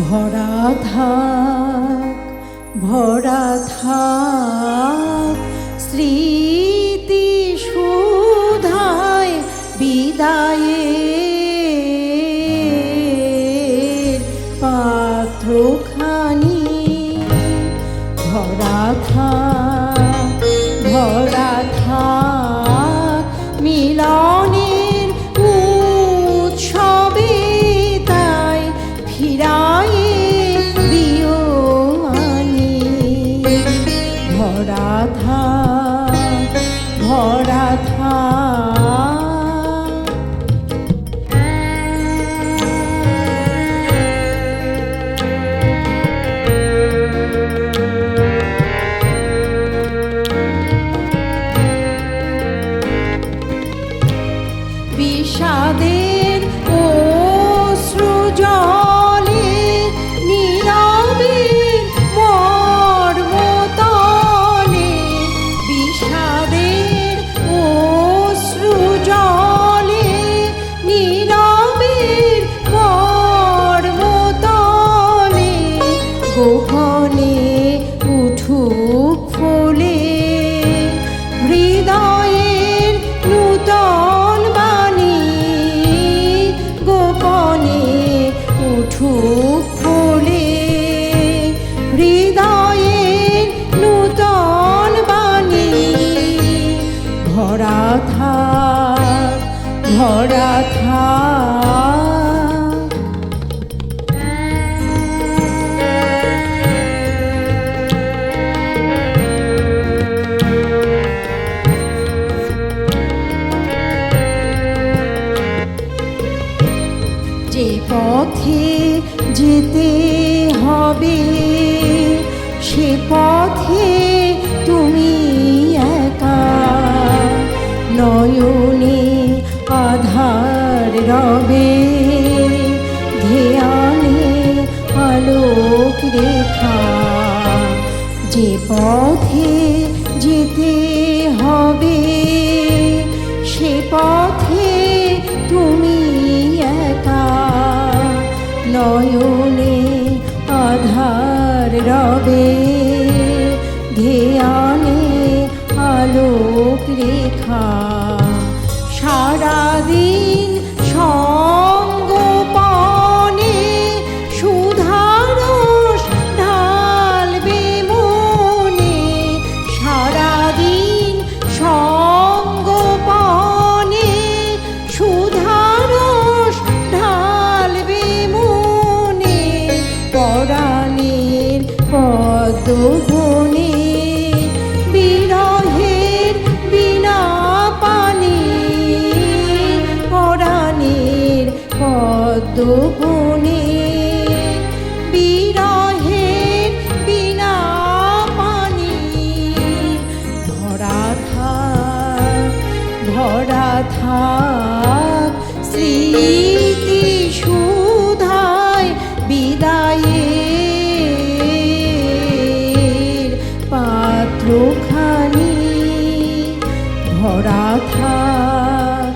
ভরা থাক ভরা থাক স্মৃতি সুধায় বিদায়ের পাত্রখানি ভরা থাক মিলনের উৎসবে তাই ফিরায়ে দিও আনি ভরা থাক বিষাদের অশ্রু জলে নীরবে মর্মতলে বিষাদের অশ্রু জলে নীরবে মর্মতলে গোপনে উঠুক ফলে হৃদয়ের নূতন উঠুক ফলে হৃদয়ের নূতন বাণী ভরা থাক যে পথে যেতে হবে সে পথে তুমি একা নয়নে আধার রবে ধ্যানে আলোক রেখা যে পথে যেতে হবে সে পথে তুমি একা নয়নে আধার রবে ধ্যানে আলোক রেখা সারাদিন সঙ্গোপনে সুধারস ঢালবে মনে সারাদিন সঙ্গোপনে সুধারস ঢালবে মনে পরাণের পদ্মবনে বিরহের বিনা পানি পরাণের পদ্মবনে বিরহের বিনা পানি ভরা থাক স্মৃতি সুধায় বিদায়ের পাত্রখানি ভরা থাক